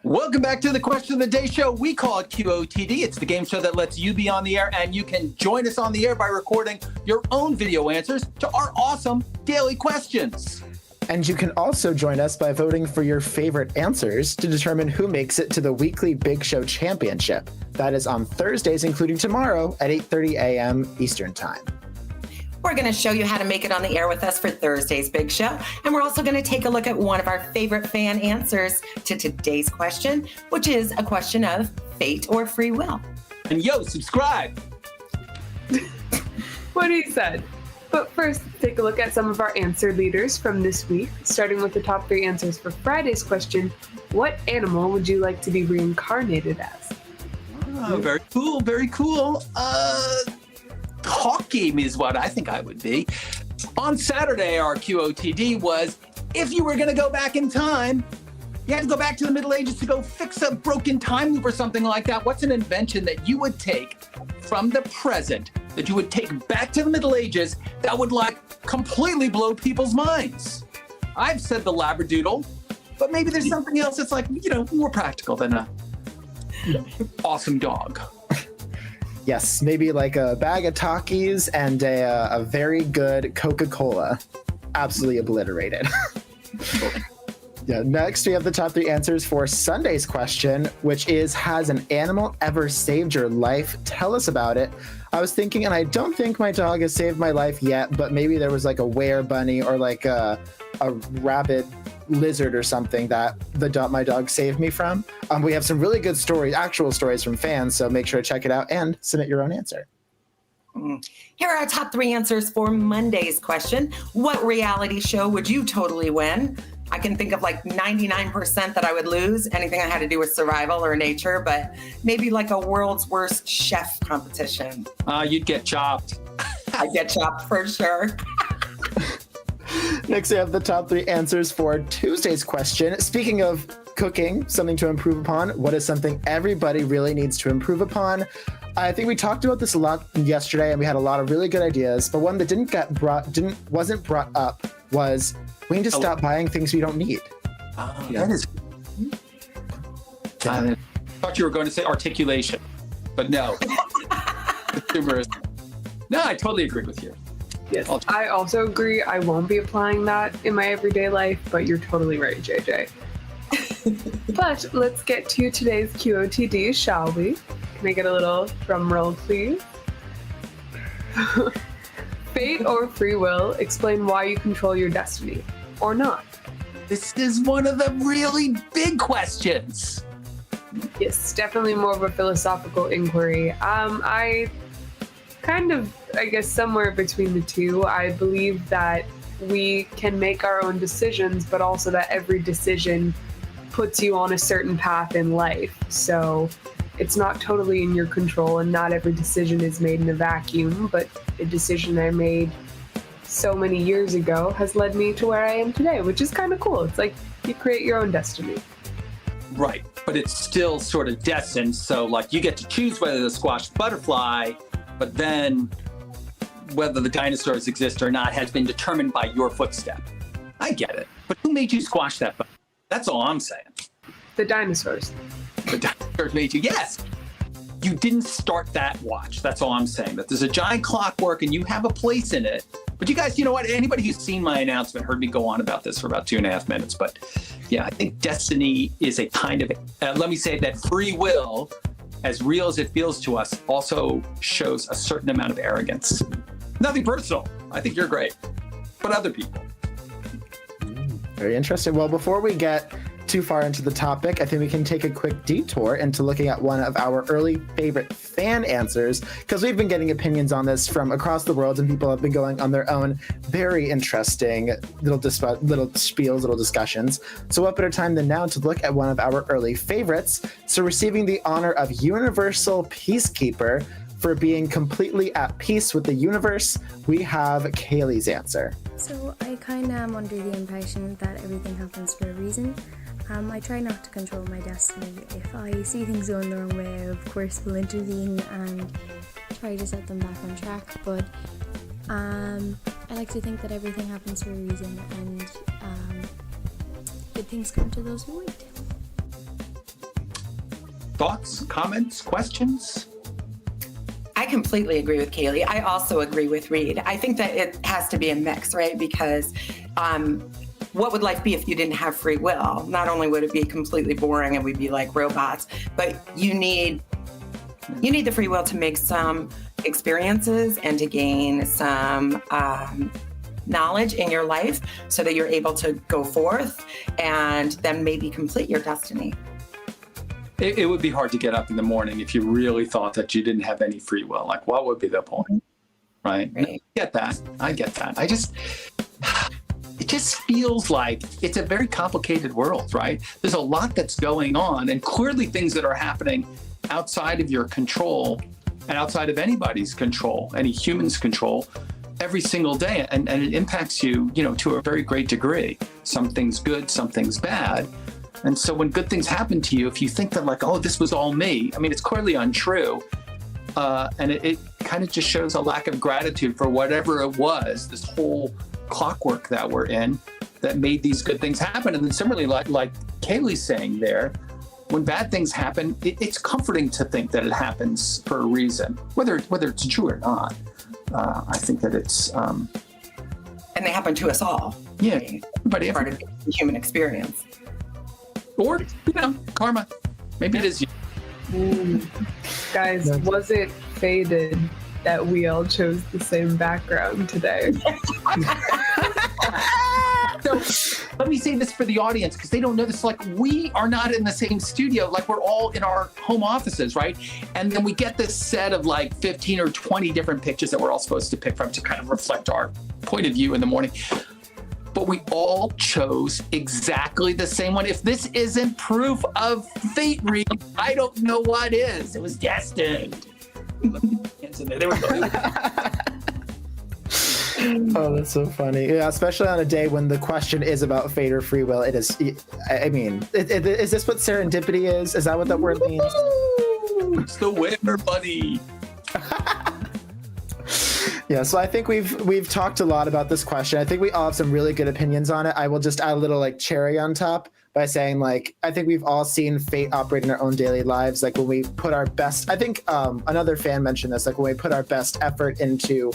Welcome back to the Question of the Day show. We call it QOTD. It's the game show that lets you be on the air, and you can join us on the air by recording your own video answers to our awesome daily questions. And you can also join us by voting for your favorite answers to determine who makes it to the weekly Big Show Championship. That is on Thursdays, including tomorrow at 8:30 a.m. Eastern Time. We're going to show you how to make it on the air with us for Thursday's Big Show. And we're also going to take a look at one of our favorite fan answers to today's question, which is a question of fate or free will. And subscribe. What he said. But first, let's take a look at some of our answer leaders from this week, starting with the top 3 answers for Friday's question. What animal would you like to be reincarnated as? Oh, very cool, very cool. Hawk game is what I think I would be. On Saturday, our QOTD was, if you were going to go back in time, you had to go back to the Middle Ages to go fix a broken time loop or something like that. What's an invention that you would take from the present, that you would take back to the Middle Ages, that would completely blow people's minds? I've said the Labradoodle, but maybe there's something else that's more practical than a awesome dog. Yes, maybe like a bag of Takis and a very good Coca-Cola. Absolutely obliterated. Yeah, next, we have the top 3 answers for Sunday's question, which is, has an animal ever saved your life? Tell us about it. I was thinking, and I don't think my dog has saved my life yet, but maybe there was like a were bunny or like a rabid lizard or something that my dog saved me from. We have some really good stories, actual stories from fans, so make sure to check it out and submit your own answer. Here are our top 3 answers for Monday's question. What reality show would you totally win? I can think of 99% that I would lose, anything that had to do with survival or nature, but maybe like a world's worst chef competition. You'd get chopped. I'd get chopped for sure. Next, we have the top 3 answers for Tuesday's question. Speaking of cooking, something to improve upon, what is something everybody really needs to improve upon? I think we talked about this a lot yesterday, and we had a lot of really good ideas, but one that wasn't brought up was we need to stop buying things we don't need. That is. I thought you were going to say articulation, but no. Consumerism. No, I totally agree with you. Yes, I also agree. I won't be applying that in my everyday life, but you're totally right, JJ. But let's get to today's QOTD, shall we? Can I get a little drum roll, please? Fate or free will, explain why you control your destiny, or not. This is one of the really big questions. Yes, definitely more of a philosophical inquiry. I guess somewhere between the two. I believe that we can make our own decisions, but also that every decision puts you on a certain path in life. So it's not totally in your control, and not every decision is made in a vacuum, but a decision I made so many years ago has led me to where I am today, which is kind of cool. It's like you create your own destiny. Right, but it's still sort of destined. So you get to choose whether to squash the butterfly, but then whether the dinosaurs exist or not has been determined by your footstep. I get it, but who made you squash that butterfly? That's all I'm saying. The dinosaurs. The dinosaurs made you, yes. You didn't start that watch. That's all I'm saying. That there's a giant clockwork and you have a place in it. But you guys, you know what? Anybody who's seen my announcement heard me go on about this for about 2.5 minutes. But yeah, I think destiny is a kind of, let me say that free will, as real as it feels to us, also shows a certain amount of arrogance. Nothing personal. I think you're great. But other people. Very interesting. Well, before we get too far into the topic, I think we can take a quick detour into looking at one of our early favorite fan answers, because we've been getting opinions on this from across the world, and people have been going on their own very interesting little spiels, little discussions. So what better time than now to look at one of our early favorites? So receiving the honor of Universal Peacekeeper for being completely at peace with the universe, we have Kaylee's answer. So I kind of am under the impression that everything happens for a reason. I try not to control my destiny. If I see things going the wrong way, I of course will intervene and try to set them back on track. But I like to think that everything happens for a reason, and good things come to those who wait. Thoughts, comments, questions? I completely agree with Kaylee. I also agree with Reed. I think that it has to be a mix, right? Because what would life be if you didn't have free will? Not only would it be completely boring and we'd be like robots, but you need the free will to make some experiences and to gain some knowledge in your life so that you're able to go forth and then maybe complete your destiny. It would be hard to get up in the morning if you really thought that you didn't have any free will. Like, what would be the point? Right? I get that. It just feels like it's a very complicated world, right? There's a lot that's going on, and clearly things that are happening outside of your control and outside of anybody's control, any human's control, every single day. And it impacts you, to a very great degree. Some things good, some things bad. And so when good things happen to you, if you think that like, oh, this was all me, I mean, it's clearly untrue. And it kind of just shows a lack of gratitude for whatever it was, this whole clockwork that we're in that made these good things happen. And then similarly, like Kaylee's saying there, when bad things happen, it's comforting to think that it happens for a reason, whether it's true or not. I think that it's... and they happen to us all. Yeah. Right? Part of the human experience. Or, karma. Maybe it is you. Guys, was it fated that we all chose the same background today? So let me say this for the audience, because they don't know this. Like, we are not in the same studio. Like, we're all in our home offices, right? And then we get this set of like 15 or 20 different pictures that we're all supposed to pick from to kind of reflect our point of view in the morning. But we all chose exactly the same one. If this isn't proof of fate, Reed, I don't know what is. It was destined. There we go. Oh, that's so funny. Yeah, especially on a day when the question is about fate or free will. It is, I mean, is this what serendipity is? Is that what that word means? It's the winner, buddy. Yeah, so I think we've talked a lot about this question. I think we all have some really good opinions on it. I will just add a little like cherry on top by saying, like, I think we've all seen fate operate in our own daily lives. Like when we put our best, I think another fan mentioned this, like when we put our best effort into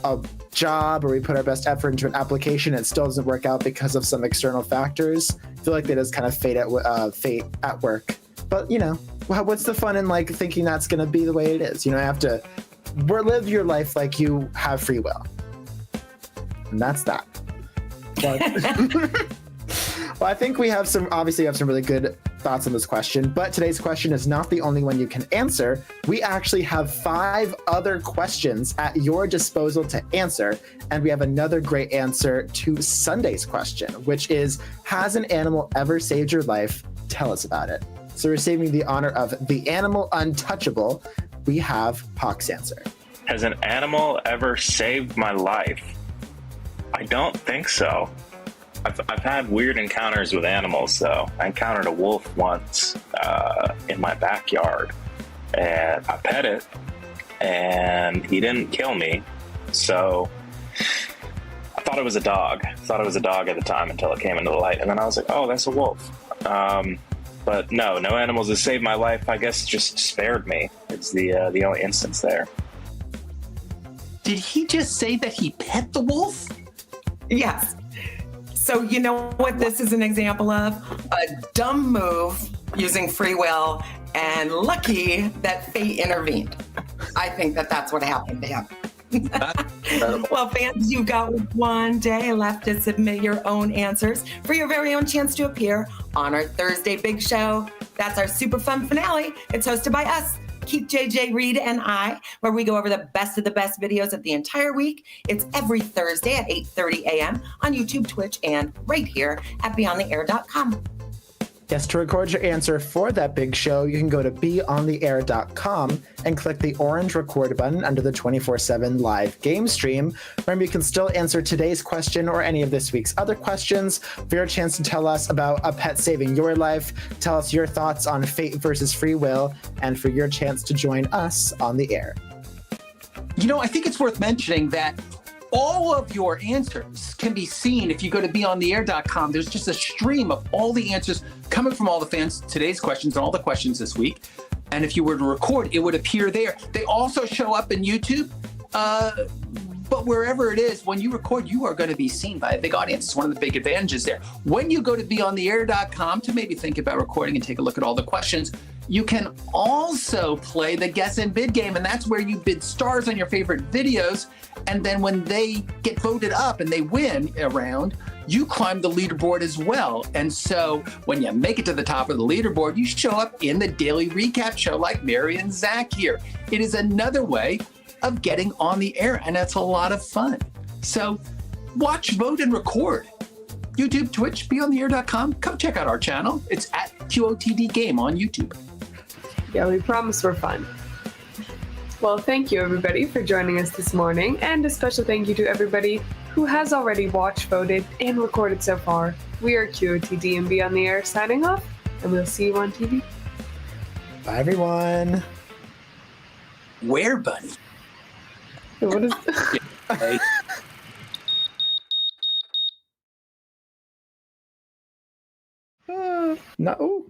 a job or we put our best effort into an application, it still doesn't work out because of some external factors. I feel like that is kind of fate at work. But what's the fun in like thinking that's going to be the way it is? You have to live your life like you have free will, and that's that. Well, I think we have some really good thoughts on this question, but today's question is not the only one you can answer. We actually have 5 other questions at your disposal to answer, and we have another great answer to Sunday's question, which is, has an animal ever saved your life? Tell us about it. So receiving the honor of the animal untouchable, we have Hawk's answer. Has an animal ever saved my life? I don't think so. I've had weird encounters with animals, though. I encountered a wolf once in my backyard, and I pet it, and he didn't kill me. So I thought it was a dog. I thought it was a dog at the time until it came into the light, and then I was like, oh, that's a wolf. But no animals have saved my life. I guess just spared me. It's the only instance there. Did he just say that he pet the wolf? Yes. So you know what this is an example of? A dumb move using free will, and lucky that fate intervened. I think that that's what happened to him. Well, fans, you've got one day left to submit your own answers for your very own chance to appear on our Thursday Big Show. That's our super fun finale. It's hosted by us, Keith, JJ, Reed, and I, where we go over the best of the best videos of the entire week. It's every Thursday at 8:30 a.m. on YouTube, Twitch, and right here at beyondtheair.com. Yes, to record your answer for that big show, you can go to beyondtheair.com and click the orange record button under the 24/7 live game stream. Remember, you can still answer today's question or any of this week's other questions for your chance to tell us about a pet saving your life, tell us your thoughts on fate versus free will, and for your chance to join us on the air. I think it's worth mentioning that All of your answers can be seen if you go to beyondtheair.com. There's just a stream of all the answers coming from all the fans, today's questions and all the questions this week. And if you were to record, it would appear there. They also show up in YouTube. But wherever it is, when you record, you are going to be seen by a big audience. It's one of the big advantages there. When you go to beyondtheair.com to maybe think about recording and take a look at all the questions, you can also play the guess and bid game. And that's where you bid stars on your favorite videos. And then when they get voted up and they win a round, you climb the leaderboard as well. And so when you make it to the top of the leaderboard, you show up in the daily recap show like Mary and Zach here. It is another way of getting on the air, and it's a lot of fun. So watch, vote, and record. YouTube, Twitch, beyondtheair.com. Come check out our channel. It's at QOTD Game on YouTube. Yeah, we promise we're fun. Well, thank you everybody for joining us this morning, and a special thank you to everybody who has already watched, voted, and recorded so far. We are QOTD and Beyond the Air signing off, and we'll see you on TV. Bye, everyone. Where, buddy? What is Hey. No.